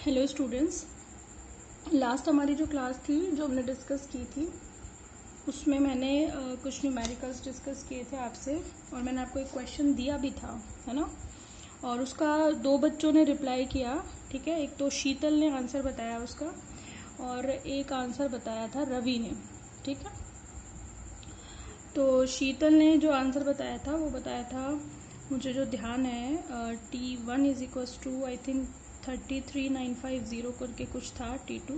Hello students, last हमारी जो class थी जो हमने डिस्कस की थी उसमें मैंने कुछ न्यूमेरिकल्स डिस्कस किए थे आपसे और मैंने आपको एक क्वेश्चन दिया भी था, है ना। और उसका दो बच्चों ने रिप्लाई किया, ठीक है। एक तो शीतल ने आंसर बताया उसका और एक आंसर बताया था रवि ने, ठीक है। तो शीतल ने जो आंसर बताया था वो बताया था, मुझे जो ध्यान है T1 is equals to I think 33,950 करके कुछ था T2।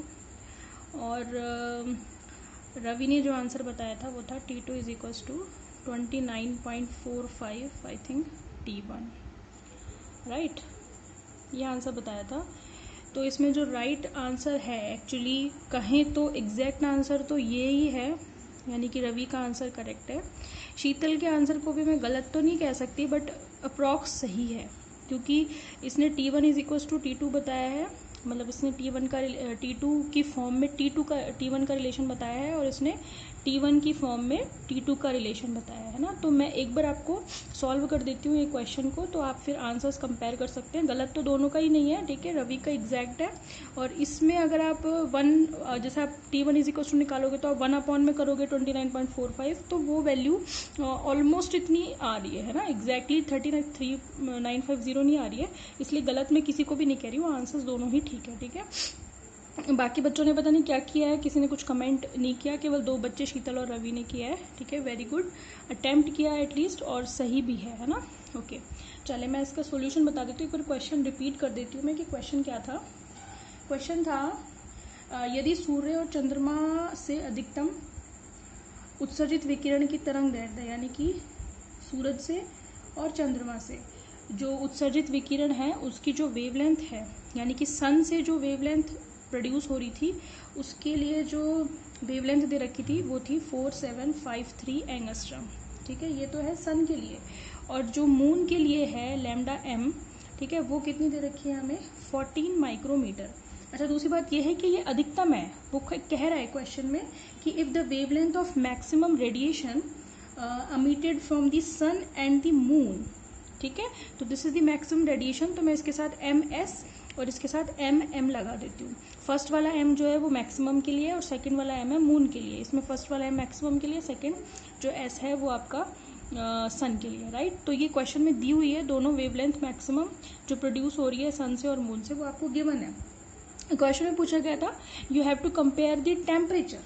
और रवि ने जो आंसर बताया था वो था T2 is equals to 29.45 I think T1, right. ये आंसर बताया था। तो इसमें जो राइट आंसर है, एक्चुअली कहें तो एग्जैक्ट आंसर तो ये ही है, यानी कि रवि का आंसर करेक्ट है। शीतल के आंसर को भी मैं गलत तो नहीं कह सकती, बट अप्रॉक्स सही है, क्योंकि इसने T1 is equals to T2 बताया है। मतलब इसने T2 की फॉर्म में T1 का रिलेशन बताया है और इसने T1 की फॉर्म में T2 का रिलेशन बताया है ना। तो मैं एक बार आपको सॉल्व कर देती हूँ ये क्वेश्चन को, तो आप फिर आंसर्स कंपेयर कर सकते हैं। गलत तो दोनों का ही नहीं है, ठीक है। रवि का एग्जैक्ट है और इसमें अगर आप जैसे आप T1 इज इक्वल टू निकालोगे तो आप 1 में करोगे 29.45, तो वो वैल्यू ऑलमोस्ट इतनी आ रही है ना, एग्जैक्टली 33,950 नहीं आ रही है। इसलिए गलत मैं किसी को भी नहीं कह रही हूँ, आंसर्स दोनों ही ठीक है, ठीक है। बाकी बच्चों ने पता नहीं क्या किया है, किसी ने कुछ कमेंट नहीं किया, केवल दो बच्चे शीतल और रवि ने किया है, ठीक है। वेरी गुड, अटेम्प्ट किया है एटलीस्ट, और सही भी है ना। ओके, चले मैं इसका सॉल्यूशन बता देती हूँ। एक बार क्वेश्चन रिपीट कर देती हूँ मैं कि क्वेश्चन क्या था। क्वेश्चन था यदि सूर्य और चंद्रमा से अधिकतम उत्सर्जित विकिरण की तरंग दैर्ध्य, यानी कि सूरज से और चंद्रमा से जो उत्सर्जित विकिरण है उसकी जो वेवलेंथ है, यानी कि सन से जो वेवलेंथ प्रोड्यूस हो रही थी उसके लिए जो वेवलेंथ दे रखी थी वो थी 4753 एंगस्ट्रम, ठीक है। ये तो है सन के लिए। और जो मून के लिए है लैम्डा एम, ठीक है, वो कितनी दे रखी है हमें 14 माइक्रोमीटर। अच्छा, दूसरी बात यह है कि ये अधिकतम है। वो कह रहा है क्वेश्चन में कि if the wavelength of maximum radiation emitted from the sun and the moon, ठीक है। तो this is the maximum radiation, तो मैं इसके साथ MS और इसके साथ MM लगा देती हूँ। फर्स्ट वाला M जो है वो मैक्सिमम के लिए और सेकंड वाला M है मून के लिए। इसमें फर्स्ट वाला M मैक्सिमम के लिए, सेकंड जो S है वो आपका सन के लिए, राइट। तो ये क्वेश्चन में दी हुई है दोनों वेवलेंथ मैक्सिमम जो प्रोड्यूस हो रही है सन से और मून से, वो आपको गिवन है। क्वेश्चन में पूछा गया था you have to compare the temperature,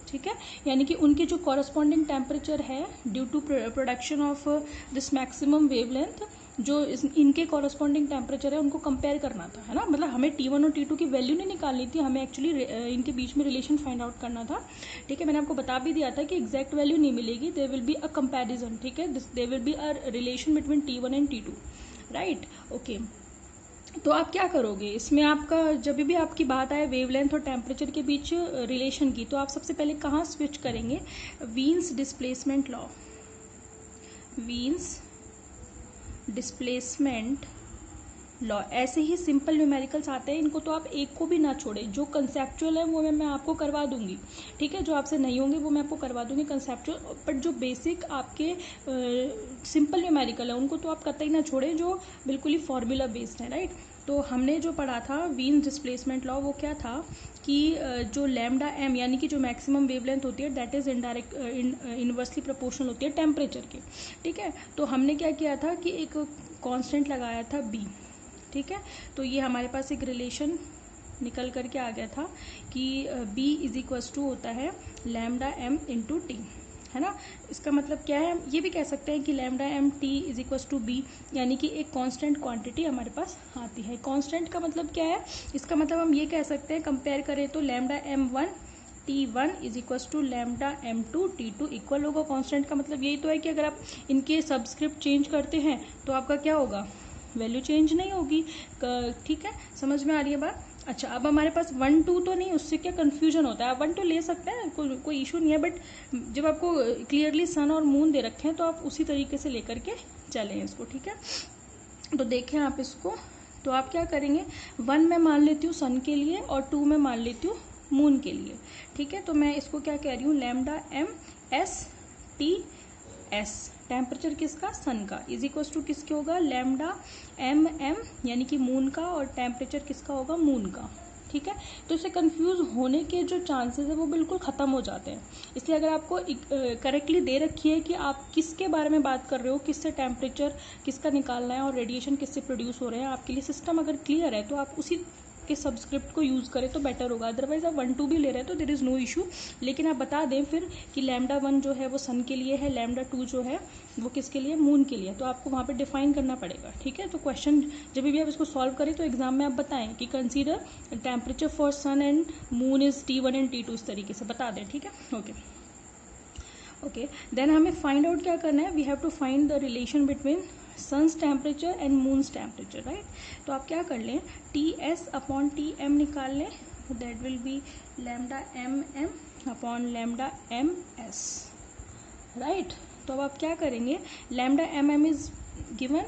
ठीक है, यानी कि उनके जो कॉरस्पॉन्डिंग टेम्परेचर है due to production of this maximum wavelength, जो इनके कॉरस्पॉन्डिंग टेम्परेचर है उनको कंपेयर करना था, है ना। मतलब हमें T1 और T2 की वैल्यू नहीं निकालनी थी, हमें एक्चुअली इनके बीच में रिलेशन फाइंड आउट करना था, ठीक है। मैंने आपको बता भी दिया था कि एग्जैक्ट वैल्यू नहीं मिलेगी, there will be a comparison, ठीक है, there will be a relation between T1 and T2, right. Okay, तो आप क्या करोगे इसमें, आपका जब भी आपकी बात आए वेवलेंथ और टेम्परेचर के बीच रिलेशन की, तो आप सबसे पहले कहाँ स्विच करेंगे, Wien's displacement law. Wien's displacement law, ऐसे ही सिंपल न्यूमेरिकल्स आते हैं, इनको तो आप एक को भी ना छोड़े। जो कंसेप्चुअल है वो मैं आपको करवा दूंगी, ठीक है। जो आपसे नहीं होंगे वो मैं आपको करवा दूंगी कंसेप्चुअल, बट जो बेसिक आपके सिंपल न्यूमेरिकल है उनको तो आप कतई ना छोड़े, जो बिल्कुल ही फॉर्मूला बेस्ड है, राइट। तो हमने जो पढ़ा था वीन्स डिस्प्लेसमेंट लॉ, वो क्या था कि जो लैम्डा एम यानी कि जो मैक्सिमम वेवलेंथ होती है that is indirect inversely proportional होती है टेम्परेचर के, ठीक है। तो हमने क्या किया था कि एक कांस्टेंट लगाया था B, ठीक है। तो ये हमारे पास एक रिलेशन निकल करके आ गया था कि B इज इक्वल्स टू होता है लैम्डा एम इंटू टी, है ना। इसका मतलब क्या है, ये भी कह सकते हैं कि lambda M T is equals to B, यानी कि एक कांस्टेंट क्वांटिटी हमारे पास आती है। कांस्टेंट का मतलब क्या है, इसका मतलब हम ये कह सकते हैं, कंपेयर करें तो lambda M1 T1 is equals to lambda M2 T2 equal होगा। कांस्टेंट का मतलब यही तो है कि अगर आप इनके सबस्क्रिप्ट चेंज करते हैं तो आपका क्या होगा, वैल्यू चेंज नहीं होगी, ठीक है। समझ में आ रही है बात। अच्छा, अब हमारे पास 1 2 तो नहीं, उससे क्या कंफ्यूजन होता है। आप 1 2 ले सकते हैं, कोई इशू नहीं है, बट जब आपको क्लियरली सन और मून दे रखे हैं तो आप उसी तरीके से लेकर के चलें इसको, ठीक है। तो देखें आप इसको, तो आप क्या करेंगे, 1 में मान लेती हूँ सन के लिए और 2 में मान लेती हूँ मून के लिए, ठीक है। तो मैं इसको क्या कह रही हूँ, lambda M S T S, temperature किसका, सन का, इज इक्वल्स टू किसके होगा, लैम्डा एम एम यानी कि मून का, और टेम्परेचर किसका होगा, मून का। ठीक है, तो इससे कंफ्यूज होने के जो चांसेस है वो बिल्कुल ख़त्म हो जाते हैं। इसलिए अगर आपको करेक्टली दे रखी है कि आप किसके बारे में बात कर रहे हो, किससे टेम्परेचर किसका निकालना है और रेडिएशन किससे प्रोड्यूस हो रहे हैं, आपके लिए सिस्टम अगर क्लियर है तो आप उसी के सब्सक्रिप्ट को यूज़ करें तो बेटर होगा। अदरवाइज आप 1 2 भी ले रहे हैं तो देयर इज़ नो इशू, लेकिन आप बता दें फिर कि लैम्डा 1 जो है वो सन के लिए है, लैम्डा 2 जो है वो किसके लिए, मून के लिए। तो आपको वहाँ पे डिफाइन करना पड़ेगा। ठीक है, तो क्वेश्चन जब भी आप इसको सॉल्व करें तो एग्जाम में आप बताएं कि consider temperature for sun and moon is T1 and T2, इस तरीके से बता दें। ठीक है, ओके देन हमें फाइंड आउट क्या करना है, we have to find the relation between sun's temperature and moon's temperature, right. तो आप क्या कर लें, TS अपॉन TM निकाल लें, that will be lambda MM upon lambda MS, right. तो अब आप क्या करेंगे, lambda MM is given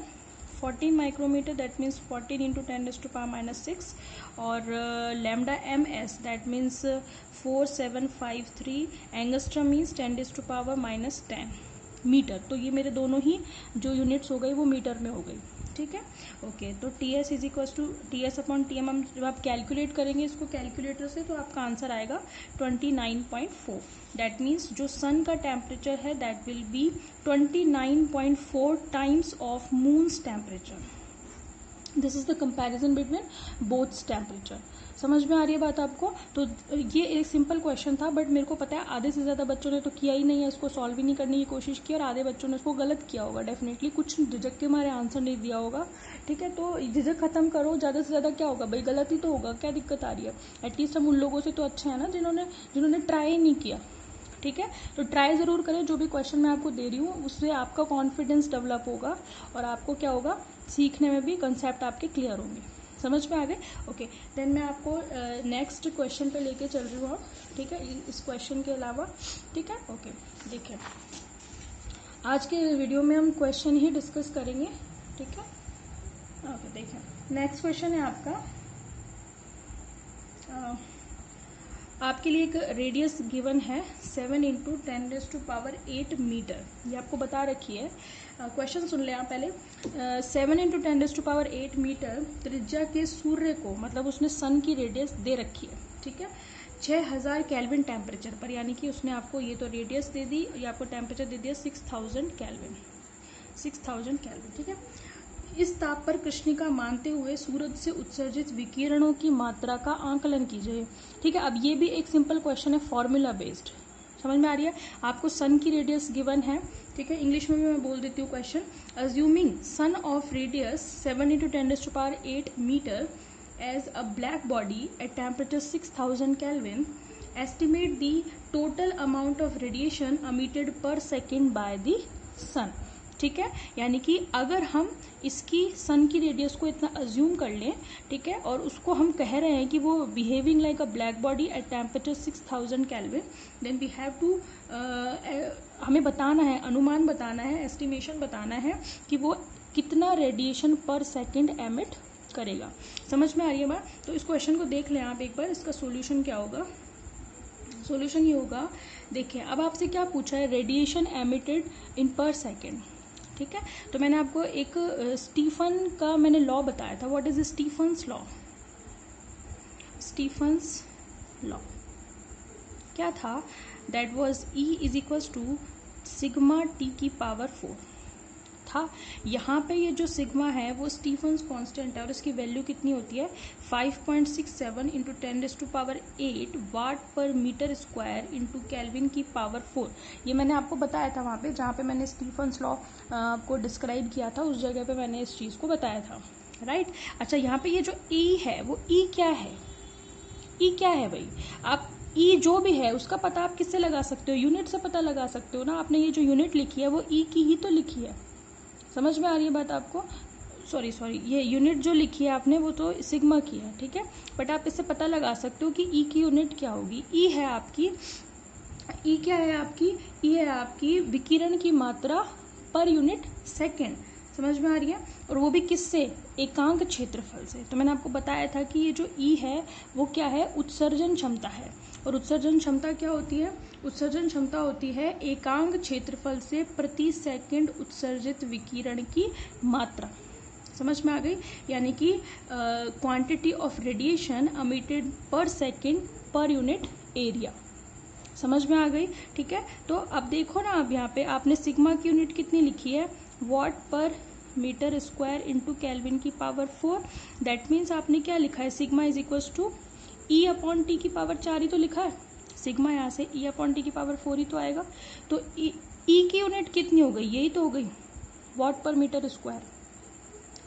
14 micrometre, that means 14 into 10⁻⁻⁶, और lambda MS that means 4753 angstrom means 10⁻⁻10 metre. तो ये मेरे दोनों ही जो यूनिट्स हो गई वो मीटर में हो गई। ठीक है, ओके। तो TS is equals to TS upon TM, हम जब आप कैलकुलेट करेंगे इसको कैलकुलेटर से तो आपका आंसर आएगा 29.4। दैट मीन्स जो सन का टेम्परेचर है that will be 29.4 times of moons temperature. This is the comparison between boths temperature. समझ में आ रही है बात आपको। तो ये एक सिंपल क्वेश्चन था, बट मेरे को पता है आधे से ज़्यादा बच्चों ने तो किया ही नहीं है, इसको सॉल्व ही नहीं करने की कोशिश की, और आधे बच्चों ने इसको गलत किया होगा डेफिनेटली, कुछ झिझक के हमारे आंसर नहीं दिया होगा। ठीक है, तो झिझक खत्म करो, ज़्यादा से ज़्यादा क्या होगा भाई, गलत ही तो होगा, क्या दिक्कत आ रही है। एटलीस्ट हम उन लोगों से तो अच्छे हैं ना जिन्होंने ट्राई नहीं किया। ठीक है, तो ट्राई ज़रूर करें, जो भी क्वेश्चन मैं आपको दे रही हूँ उससे आपका कॉन्फिडेंस डेवलप होगा, और आपको क्या होगा, सीखने में भी कंसेप्ट आपके क्लियर होंगे। समझ में आ गए, ओके। देन मैं आपको नेक्स्ट क्वेश्चन पे लेके चल रही हूँ। ठीक है, इस क्वेश्चन के अलावा। ठीक है, ओके। देखिए आज के वीडियो में हम क्वेश्चन ही डिस्कस करेंगे। ठीक है, ओके। देखिए नेक्स्ट क्वेश्चन है आपका, आपके लिए एक रेडियस गिवन है 7 इंटू 10⁸ मीटर, ये आपको बता रखी है। क्वेश्चन सुन लें आप पहले। 7 इंटू 10⁸ मीटर त्रिज्या के सूर्य को, मतलब उसने सन की रेडियस दे रखी है। ठीक है, 6000 केल्विन टेम्परेचर पर, यानी कि उसने आपको ये तो रेडियस दे दी, ये आपको टेम्परेचर दे दिया 6000 केल्विन, 6000 केल्विन। ठीक है, इस ताप पर कृष्णिका मानते हुए सूरज से उत्सर्जित विकिरणों की मात्रा का आंकलन कीजिए। ठीक है, अब ये भी एक सिंपल क्वेश्चन है, फॉर्मूला बेस्ड। समझ में आ रही है आपको, सन की रेडियस गिवन है। ठीक है, इंग्लिश में भी मैं बोल देती हूँ question. Assuming sun of radius 7 into 10⁸ metre as a black body at temperature 6000 kelvin, estimate the total amount of radiation emitted per second by the sun. ठीक है, यानी कि अगर हम इसकी सन की रेडियस को इतना अज्यूम कर लें, ठीक है, और उसको हम कह रहे हैं कि वो behaving like a black body at temperature 6000 kelvin, then we have to, हमें बताना है, अनुमान बताना है, एस्टिमेशन बताना है कि वो कितना रेडिएशन पर सेकेंड एमिट करेगा। समझ में आ रही है बात। तो इस क्वेश्चन को देख लें आप एक बार, इसका सोल्यूशन क्या होगा। सोल्यूशन ये होगा, देखिए अब आपसे क्या पूछा है, रेडिएशन एमिटेड इन पर सेकेंड। ठीक है, तो मैंने आपको एक स्टीफन का मैंने लॉ बताया था। What is Stefan's law, Stefan's law क्या था, that was E is equals to sigma T की पावर 4 था। यहाँ पे ये जो सिग्मा है वो स्टीफन्स कांस्टेंट है, और इसकी वैल्यू कितनी होती है 5.67 इंटू 10⁸ वाट पर मीटर स्क्वायर इंटू केल्विन की पावर 4। ये मैंने आपको बताया था वहाँ पे, जहाँ पे मैंने स्टीफन्स लॉ को डिस्क्राइब किया था, उस जगह पे मैंने इस चीज़ को बताया था, राइट। अच्छा, यहाँ पे ये जो E है वो E क्या है, E क्या है भाई, आप E जो भी है उसका पता आप किससे लगा सकते हो, यूनिट से पता लगा सकते हो ना। आपने ये जो यूनिट लिखी है वो E की ही तो लिखी है। समझ में आ रही है बात आपको। सॉरी, ये यूनिट जो लिखी है आपने वो तो सिग्मा की है। ठीक है, बट आप इससे पता लगा सकते हो कि ई की यूनिट क्या होगी। ई है आपकी, ई क्या है आपकी, ई है आपकी विकिरण की मात्रा पर यूनिट सेकेंड। समझ में आ रही है? और वो भी किससे? एकांक क्षेत्रफल से। तो मैंने आपको बताया था कि ये जो ई है वो क्या है? उत्सर्जन क्षमता है। और उत्सर्जन क्षमता क्या होती है? उत्सर्जन क्षमता होती है एकांक क्षेत्रफल से प्रति सेकंड उत्सर्जित विकिरण की मात्रा। समझ में आ गई? यानी कि क्वांटिटी ऑफ रेडिएशन एमिटेड पर सेकंड पर यूनिट एरिया। समझ में आ गई? ठीक है। तो अब देखो ना, अब यहाँ पे आपने सिग्मा की यूनिट कितनी लिखी है? Watt per metre square into kelvin की पावर 4। दैट मीन्स आपने क्या लिखा है? Sigma is equal to E upon T की पावर 4 ही तो लिखा है। सिग्मा यहाँ से ई अपॉन टी की पावर 4 ही तो आएगा। तो ई की यूनिट कितनी हो गई? यही तो हो गई, वॉट पर मीटर स्क्वायर।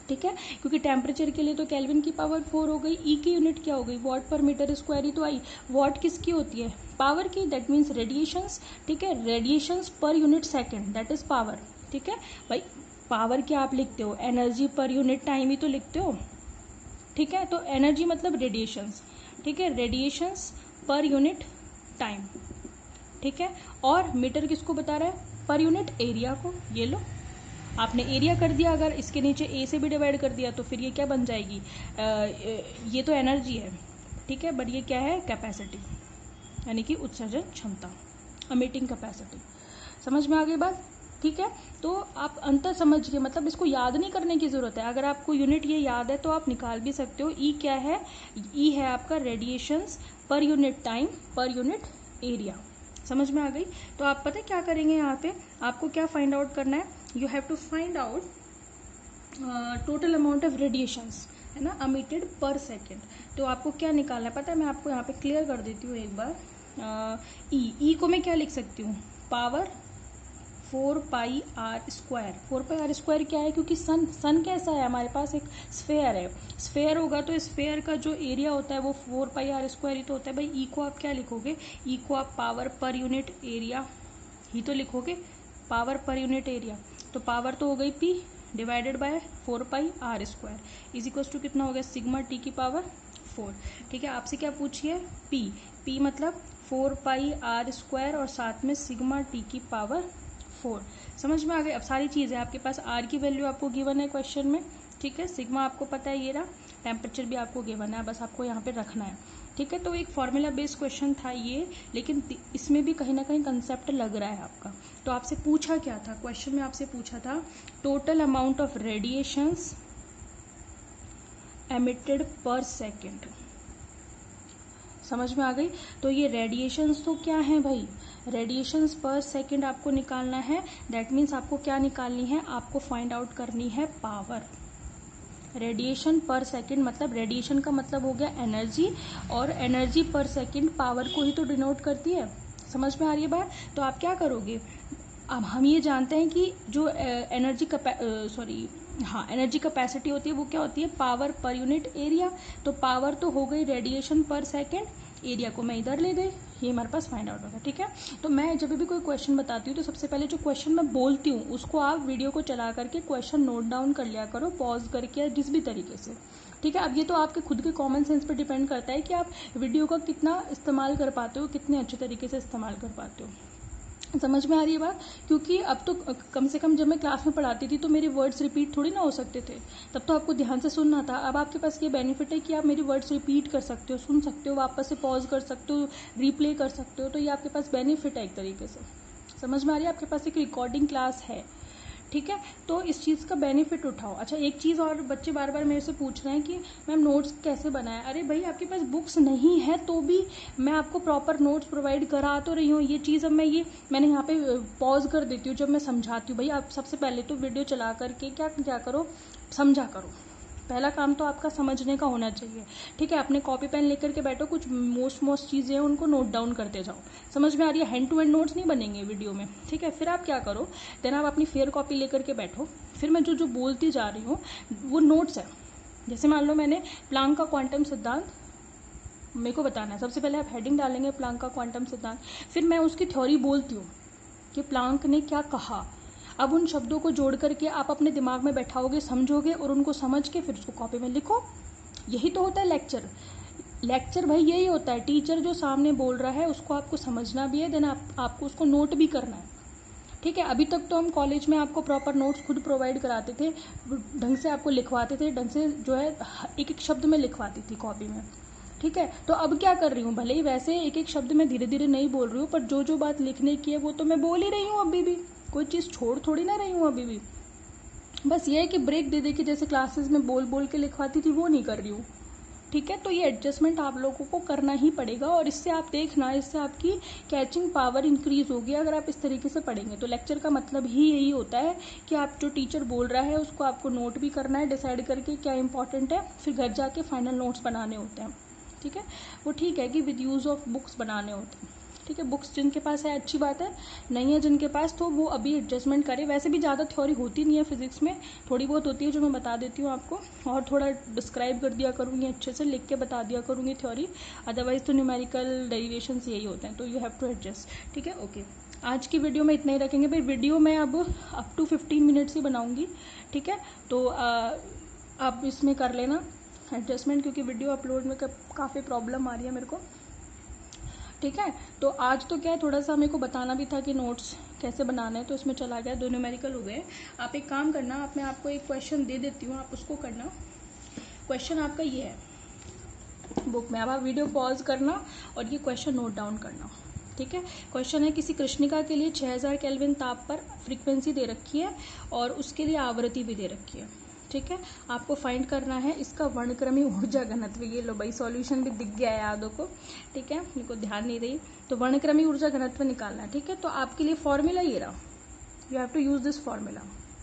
ठीक है, क्योंकि टेम्परेचर के लिए तो केल्विन की पावर 4 हो गई। ई की यूनिट क्या हो गई? वॉट पर मीटर स्क्वायर ही तो आई। वॉट किसकी होती है? पावर की। That means radiations. ठीक है, radiations per unit second, that is power. ठीक है भाई, पावर क्या आप लिखते हो? एनर्जी पर यूनिट टाइम ही तो लिखते हो। ठीक है, तो एनर्जी मतलब रेडिएशंस। ठीक है, रेडिएशंस पर यूनिट टाइम। ठीक है, और मीटर किसको बता रहा है? पर यूनिट एरिया को। ये लो, आपने एरिया कर दिया, अगर इसके नीचे ए से भी डिवाइड कर दिया तो फिर ये क्या बन जाएगी? ये तो एनर्जी है। ठीक है, बट ये क्या है? कैपेसिटी, यानी कि उत्सर्जन क्षमता, एमिटिंग कैपेसिटी। समझ में आ गई बात? ठीक है, तो आप अंतर समझिए, मतलब इसको याद नहीं करने की ज़रूरत है। अगर आपको यूनिट ये याद है तो आप निकाल भी सकते हो। ई क्या है? ई है आपका radiations per unit time per unit area. समझ में आ गई? तो आप पता है क्या करेंगे यहाँ पे? आपको क्या फाइंड आउट करना है? You have to find out total amount of radiations, है ना, एमिटेड पर सेकेंड। तो आपको क्या निकालना है पता है? मैं आपको यहाँ पे क्लियर कर देती हूँ एक बार। ई को मैं क्या लिख सकती हूँ? Power 4 pi R square. 4 pi R square क्या है? क्योंकि सन कैसा है? हमारे पास एक स्फेयर है। स्फेयर होगा तो स्फेयर का जो एरिया होता है वो 4 पाई आर स्क्वायर ही तो होता है भाई। ई को आप क्या लिखोगे? ई को आप पावर पर यूनिट एरिया ही तो लिखोगे, पावर पर यूनिट एरिया। तो पावर तो हो गई P divided by 4 pi R square is equal to कितना हो गया? सिग्मा टी की पावर 4। ठीक है, आपसे क्या पूछिए? पी। पी मतलब 4 पाई आर स्क्वायर और साथ में सिग्मा टी की पावर 4। समझ में आ गई? अब सारी चीज़ें आपके पास, आर की वैल्यू आपको गिवन है क्वेश्चन में। ठीक है, सिग्मा आपको पता है, ये रहा। टेम्परेचर भी आपको गिवन है, बस आपको यहाँ पे रखना है। ठीक है, तो एक फॉर्मूला बेस्ड क्वेश्चन था ये, लेकिन इसमें भी कहीं ना कहीं कंसेप्ट लग रहा है आपका। तो आपसे पूछा क्या था क्वेश्चन में? आपसे पूछा था total amount of radiations emitted पर सेकेंड। समझ में आ गई? तो ये रेडिएशंस तो क्या है भाई? रेडिएशंस पर सेकेंड आपको निकालना है। दैट मीन्स आपको क्या निकालनी है? आपको फाइंड आउट करनी है पावर। रेडिएशन पर सेकंड मतलब, रेडिएशन का मतलब हो गया एनर्जी, और एनर्जी पर सेकंड पावर को ही तो डिनोट करती है। समझ में आ रही है बात? तो आप क्या करोगे? अब हम ये जानते हैं कि जो एनर्जी एनर्जी कैपेसिटी होती है वो क्या होती है? Power per unit area. तो पावर तो हो गई रेडिएशन पर सेकेंड, एरिया को मैं इधर ले गई, ये हमारे पास फाइंड आउट होगा। ठीक है, तो मैं जब भी कोई क्वेश्चन बताती हूँ तो सबसे पहले जो क्वेश्चन मैं बोलती हूँ उसको आप वीडियो को चला करके क्वेश्चन नोट डाउन कर लिया करो, पॉज करके या जिस भी तरीके से। ठीक है, अब ये तो आपके खुद के कॉमन सेंस पर डिपेंड करता है कि आप वीडियो का कितना इस्तेमाल कर पाते हो, कितने अच्छे तरीके से इस्तेमाल कर पाते हो। समझ में आ रही है बात? क्योंकि अब तो कम से कम जब मैं क्लास में पढ़ाती थी तो मेरे वर्ड्स रिपीट थोड़ी ना हो सकते थे, तब तो आपको ध्यान से सुनना था। अब आपके पास ये बेनिफिट है कि आप मेरी वर्ड्स रिपीट कर सकते हो, सुन सकते हो, वापस से पॉज कर सकते हो, रिप्ले कर सकते हो। तो ये आपके पास बेनिफिट है एक तरीके से। समझ में आ रही है? आपके पास एक रिकॉर्डिंग क्लास है। ठीक है, तो इस चीज़ का बेनिफिट उठाओ। अच्छा, एक चीज़ और, बच्चे बार बार मेरे से पूछ रहे हैं कि मैम नोट्स कैसे बनाएं। अरे भाई, आपके पास बुक्स नहीं है तो भी मैं आपको प्रॉपर नोट्स प्रोवाइड करा तो रही हूँ। ये चीज़ अब मैंने यहाँ पे पॉज कर देती हूँ जब मैं समझाती हूँ। भाई आप सबसे पहले तो वीडियो चला करके क्या करो, समझा करो। पहला काम तो आपका समझने का होना चाहिए। ठीक है, अपने कॉपी पेन लेकर के बैठो, कुछ मोस्ट चीज़ें हैं उनको नोट डाउन करते जाओ। समझ में आ रही है? हैंड टू हैंड नोट्स नहीं बनेंगे वीडियो में। ठीक है, फिर आप क्या करो, देन आप अपनी फेयर कॉपी लेकर के बैठो। फिर मैं जो बोलती जा रही हूँ वो नोट्स है। जैसे मान लो मैंने प्लांक का क्वांटम सिद्धांत मेरे को बताना है, सबसे पहले आप हेडिंग डालेंगे प्लांक का क्वांटम सिद्धांत, फिर मैं उसकी थ्योरी बोलती हूँ कि प्लांक ने क्या कहा। अब उन शब्दों को जोड़ करके आप अपने दिमाग में बैठाओगे, समझोगे, और उनको समझ के फिर उसको कॉपी में लिखो। यही तो होता है लेक्चर। लेक्चर भाई यही होता है, टीचर जो सामने बोल रहा है उसको आपको समझना भी है, देन आपको उसको नोट भी करना है। ठीक है। अभी तक तो हम कॉलेज में आपको प्रॉपर नोट्स खुद प्रोवाइड कराते थे, ढंग से आपको लिखवाते थे, ढंग से जो है एक एक शब्द में लिखवाती थी कॉपी में, ठीक है। तो अब क्या कर रही हूँ, भले ही वैसे एक एक शब्द में धीरे धीरे नहीं बोल रही हूँ, पर जो जो बात लिखने की है वो तो मैं बोल ही रही हूँ अभी भी, कोई चीज़ छोड़ थोड़ी ना रही हूँ अभी भी। बस ये है कि ब्रेक दे दे के जैसे क्लासेस में बोल बोल के लिखवाती थी वो नहीं कर रही हूँ, ठीक है। तो ये एडजस्टमेंट आप लोगों को करना ही पड़ेगा, और इससे आप देखना, इससे आपकी कैचिंग पावर इंक्रीज होगी अगर आप इस तरीके से पढ़ेंगे। तो लेक्चर का मतलब ही यही होता है कि आप जो टीचर बोल रहा है उसको आपको नोट भी करना है, डिसाइड करके क्या इंपॉर्टेंट है, फिर घर जाके फाइनल नोट्स बनाने होते हैं, ठीक है। वो ठीक है कि विद यूज़ ऑफ बुक्स बनाने होते हैं, ठीक है। बुक्स जिनके पास है अच्छी बात है, नहीं है जिनके पास तो वो अभी एडजस्टमेंट करें। वैसे भी ज़्यादा थ्योरी होती नहीं है फिजिक्स में, थोड़ी बहुत होती है जो मैं बता देती हूँ आपको, और थोड़ा डिस्क्राइब कर दिया करूँगी, अच्छे से लिख के बता दिया करूँगी थ्योरी, अदरवाइज तो न्यूमेरिकल डेरिवेशंस यही होते हैं, तो यू हैव टू एडजस्ट, ठीक है। ओके, आज की वीडियो में इतना ही रखेंगे भाई। वीडियो मैं अब अप टू 15 मिनट्स ही बनाऊँगी, ठीक है। तो आप इसमें कर लेना एडजस्टमेंट, क्योंकि वीडियो अपलोड में काफ़ी प्रॉब्लम आ रही है मेरे को, ठीक है। तो आज तो क्या है, थोड़ा सा मेरे को बताना भी था कि नोट्स कैसे बनाना है, तो इसमें चला गया, 2 न्यूमेरिकल हो गए। आप एक काम करना, मैं आपको एक क्वेश्चन दे देती हूँ, आप उसको करना। क्वेश्चन आपका ये है बुक में, अब आप वीडियो पॉज करना और ये क्वेश्चन नोट डाउन करना, ठीक है। क्वेश्चन है, किसी कृष्णिका के लिए 6000 केल्विन ताप पर फ्रीक्वेंसी दे रखी है और उसके लिए आवृत्ति भी दे रखी है, ठीक है। आपको फाइंड करना है इसका वर्णक्रमीय ऊर्जा घनत्व। ये लो भाई, सॉल्यूशन भी दिख गया है यादों को, ठीक है, मेरे को ध्यान नहीं रही। तो वर्णक्रमीय ऊर्जा घनत्व निकालना है, ठीक है। तो आपके लिए फॉर्मूला ये रहा, you have to use this formula,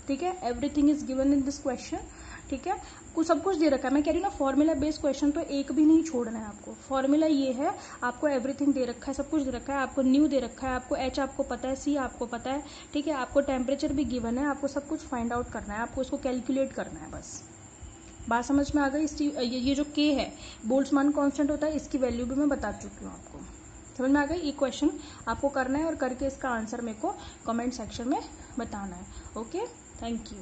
ठीक है। Everything is given in this question, ठीक है। सब कुछ दे रखा है, मैं कह रही हूँ ना, फॉर्मूला बेस्ड क्वेश्चन तो एक भी नहीं छोड़ना है आपको। फॉर्मूला ये है, आपको एवरीथिंग दे रखा है, सब कुछ दे रखा है, आपको न्यू दे रखा है, आपको एच आपको पता है, सी आपको पता है, ठीक है। आपको टेम्परेचर भी गिवन है, आपको सब कुछ फाइंड आउट करना है, आपको इसको कैलकुलेट करना है, बस। बात समझ में आ गई? ये जो के है, बोल्ट्जमान कांस्टेंट होता है, इसकी वैल्यू भी मैं बता चुकी हूँ आपको। समझ में आ गई? ये क्वेश्चन आपको करना है और करके इसका आंसर मेरे को कमेंट सेक्शन में बताना है। Okay, thank you.